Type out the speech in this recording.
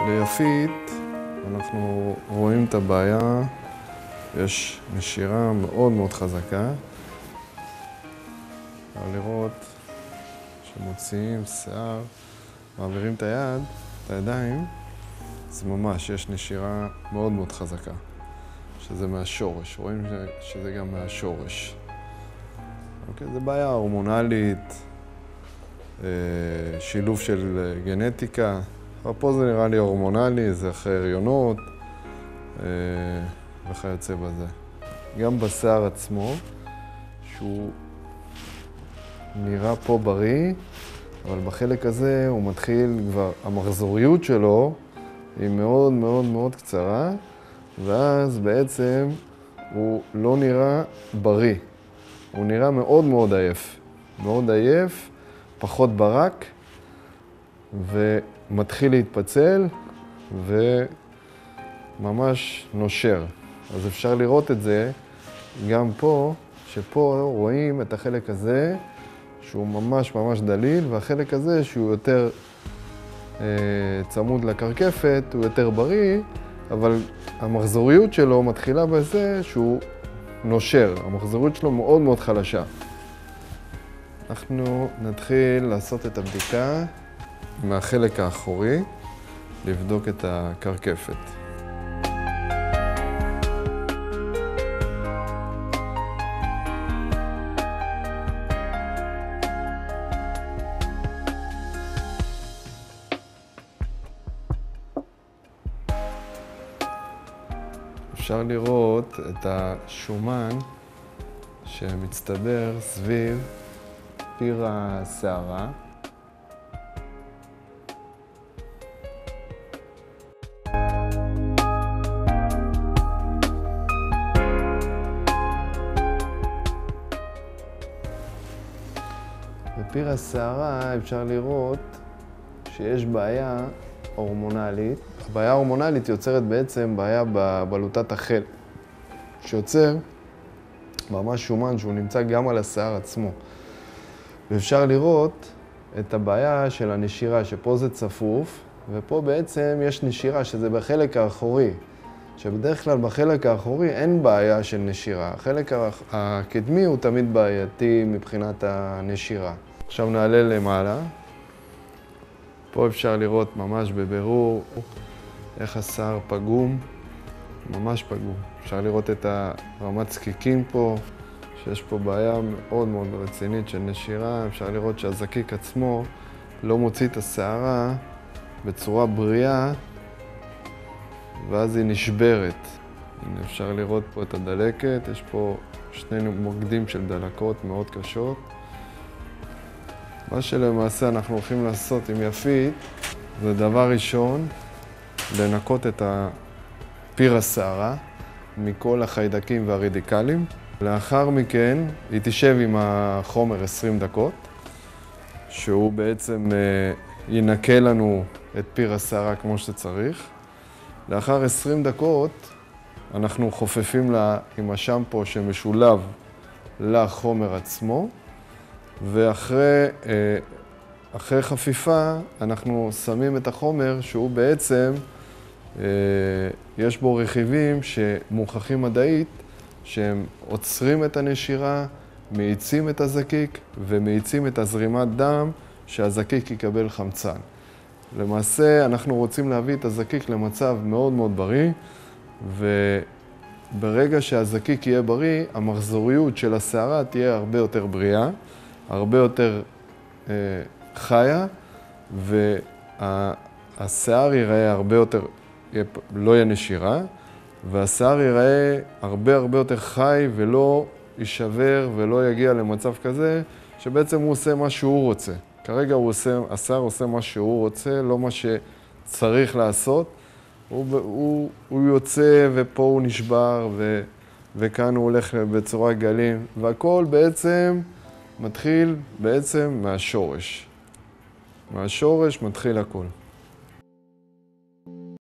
ליפית אנחנו רואים את הבעיה, יש נשירה מאוד מאוד חזקה. אפשר לראות שמוציאים שיער, מעבירים את היד, את הידיים, אז ממש יש נשירה מאוד מאוד חזקה, שזה מהשורש, רואים שזה גם מהשורש. אוקיי, זה בעיה הורמונלית, שילוב של גנטיקה, אבל פה זה נראה לי הורמונלי, זה אחרי הריונות וכיוצא בזה. גם בשיער עצמו, שהוא נראה פה בריא, אבל בחלק הזה הוא מתחיל כבר, המחזוריות שלו היא מאוד מאוד מאוד קצרה, ואז בעצם הוא לא נראה בריא. הוא נראה מאוד מאוד עייף. מאוד עייף, פחות ברק, ומתחיל להתפצל, וממש נושר. אז אפשר לראות את זה גם פה, שפה רואים את החלק הזה, שהוא ממש ממש דליל, והחלק הזה שהוא יותר צמוד לקרקפת, הוא יותר בריא, אבל המחזוריות שלו מתחילה בזה שהוא נושר. המחזוריות שלו מאוד מאוד חלשה. אנחנו נתחיל לעשות את הבדיקה מהחלק האחורי, לבדוק את הקרקפת. אפשר לראות את השומן שמצטבר סביב פיר השערה. בפיר השערה אפשר לראות שיש בעיה הורמונלית. הבעיה ההורמונלית יוצרת בעצם בעיה בבלוטת החל, שיוצר ממש שומן שהוא נמצא גם על השיער עצמו. ואפשר לראות את הבעיה של הנשירה, שפה זה צפוף, ופה בעצם יש נשירה שזה בחלק האחורי. שבדרך כלל בחלק האחורי אין בעיה של נשירה. החלק הקדמי הוא תמיד בעייתי מבחינת הנשירה. עכשיו נעלה למעלה. פה אפשר לראות ממש בבירור איך השיער פגום, ממש פגום. אפשר לראות את הרמת זקיקים פה, שיש פה בעיה מאוד מאוד רצינית של נשירה. אפשר לראות שהזקיק עצמו לא מוציא את השערה בצורה בריאה, ואז היא נשברת. הנה אפשר לראות פה את הדלקת, יש פה שני מוקדים של דלקות מאוד קשות. מה שלמעשה אנחנו הולכים לעשות עם יפית, זה דבר ראשון, לנקות את פיר השערה מכל החיידקים והרדיקלים. לאחר מכן היא תשב עם החומר 20 דקות, שהוא בעצם ינקה לנו את פיר השערה כמו שצריך. לאחר 20 דקות אנחנו חופפים לה עם השמפו שמשולב לחומר עצמו, ואחרי חפיפה אנחנו שמים את החומר שהוא בעצם, יש בו רכיבים שמוכחים מדעית, שהם עוצרים את הנשירה, מאיצים את הזקיק ומאיצים את הזרימת דם, שהזקיק יקבל חמצן. למעשה אנחנו רוצים להביא את הזקיק למצב מאוד מאוד בריא, וברגע שהזקיק יהיה בריא, המחזוריות של השערה תהיה הרבה יותר בריאה, הרבה יותר חיה, והשיער ייראה הרבה יותר, לא יהיה נשירה, והשיער ייראה הרבה הרבה יותר חי ולא יישבר ולא יגיע למצב כזה שבעצם הוא עושה מה שהוא רוצה. כרגע השיער עושה מה שהוא רוצה, לא מה שצריך לעשות. הוא יוצא ופה הוא נשבר וכאן הוא הולך בצורה גלים, והכל בעצם מתחיל בעצם מהשורש. מהשורש מתחיל הכל.